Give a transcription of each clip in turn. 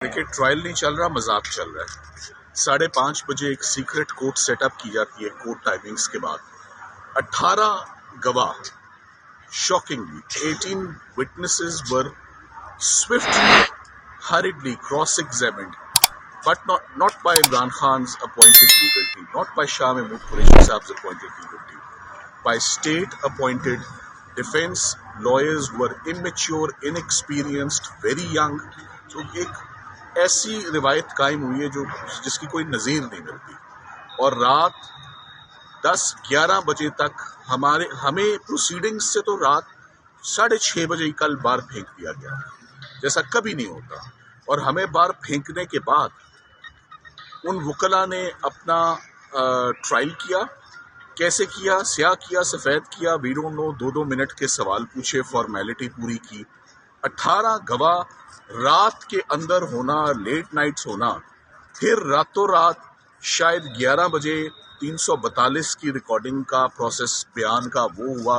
देखिए, ट्रायल नहीं चल रहा, मजाक चल रहा है। 5:30 बजे एक सीक्रेट कोर्ट सेटअप की जाती है कोर्ट टाइमिंग्स के बाद। 18 गवाह, shockingly 18 witnesses were swiftly, hurriedly cross-examined, but not by Imran Khan's appointed legal team, not by Shah Mahmood Qureshi Saab's appointed legal team, by state-appointed defense lawyers who were immature, inexperienced, very young. So एक ऐसी रिवायत कायम हुई है जिसकी कोई नज़ीर नहीं मिलती। और रात 10-11 बजे तक हमें प्रोसीडिंग्स से तो रात 6:30 बजे ही कल बाहर फेंक दिया गया, जैसा कभी नहीं होता। और हमें बाहर फेंकने के बाद उन वकला ने अपना ट्रायल किया। कैसे किया? स्याह किया, सफ़ेद किया, वी डोंट नो। 2-2 मिनट के सवाल पूछे, फॉर्मेलिटी पूरी की। 18 गवाह रात के अंदर होना, लेट नाइट्स होना, फिर रातों रात शायद 11 बजे 342 की रिकॉर्डिंग का प्रोसेस, बयान का वो हुआ।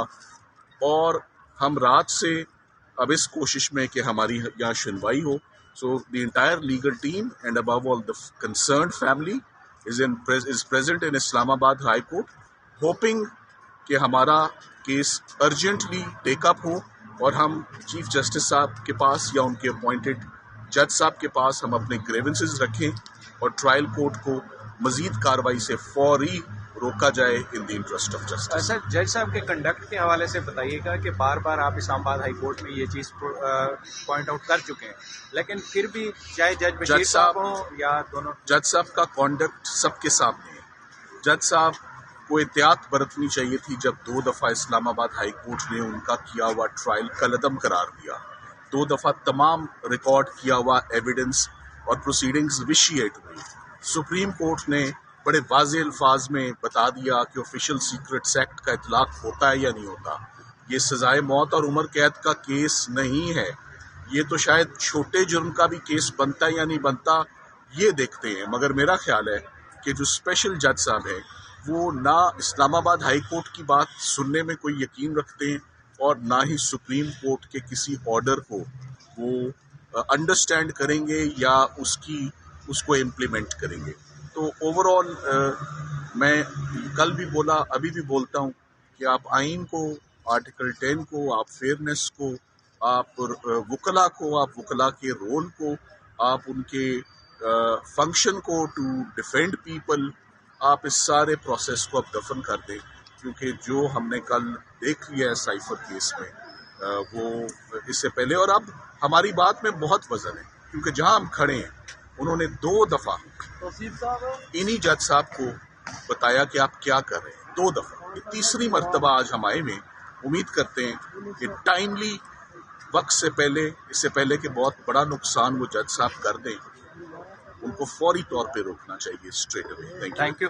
और हम रात से अब इस कोशिश में कि हमारी यहाँ सुनवाई हो। So the entire legal team and above all the concerned family is present in Islamabad High Court, hoping कि हमारा केस अर्जेंटली टेकअप हो और हम चीफ जस्टिस साहब के पास या उनके अपॉइंटेड जज साहब के पास हम अपने ग्रेवेंसेस रखें और ट्रायल कोर्ट को मजीद कार्रवाई से फौरी रोका जाए in the interest of justice. Sir, जज साहब के कंडक्ट के हवाले से बताइएगा कि बार बार आप इस्लामाबाद हाई कोर्ट में ये चीज़ पॉइंट आउट कर चुके हैं, लेकिन फिर भी चाहे जज बशीर साहब हो या दोनों, जज साहब का कॉन्डक्ट सबके सामने है। जज साहब को एहतियात बरतनी चाहिए थी जब 2 दफ़ा इस्लामाबाद हाई कोर्ट ने उनका किया हुआ ट्रायल कलअदम करार दिया। 2 दफ़ा तमाम रिकॉर्ड किया हुआ एविडेंस और प्रोसीडिंग्स विशिएट हुई। सुप्रीम कोर्ट ने बड़े वाज़ेह अल्फाज में बता दिया कि ऑफिशियल सीक्रेट्स एक्ट का इतलाक होता है या नहीं होता। ये सजाए मौत और उम्र कैद का केस नहीं है, ये तो शायद छोटे जुर्म का भी केस बनता है या नहीं बनता, ये देखते हैं। मगर मेरा ख्याल है कि जो स्पेशल जज साहब हैं वो ना इस्लामाबाद हाई कोर्ट की बात सुनने में कोई यकीन रखते हैं और ना ही सुप्रीम कोर्ट के किसी ऑर्डर को वो अंडरस्टैंड करेंगे या उसको इम्प्लीमेंट करेंगे। तो ओवरऑल मैं कल भी बोला, अभी भी बोलता हूँ कि आप आइन को, आर्टिकल 10 को, आप फेयरनेस को, आप वकला को, आप वकला के रोल को, आप उनके फंक्शन को टू डिफेंड पीपल, आप इस सारे प्रोसेस को अब दफन कर दें। क्योंकि जो हमने कल देख लिया है साइफर केस में, वो इससे पहले और अब हमारी बात में बहुत वजन है। क्योंकि जहां हम खड़े हैं उन्होंने 2 दफ़ा इन्हीं जज साहब को बताया कि आप क्या कर रहे हैं। 2 दफ़ा, ये तीसरी मर्तबा आज हम आए में। उम्मीद करते हैं कि टाइमली वक्त से पहले, इससे पहले कि बहुत बड़ा नुकसान वो जज साहब कर दें, उनको फौरी तौर पे रोकना चाहिए स्ट्रेट अवे। Thank you.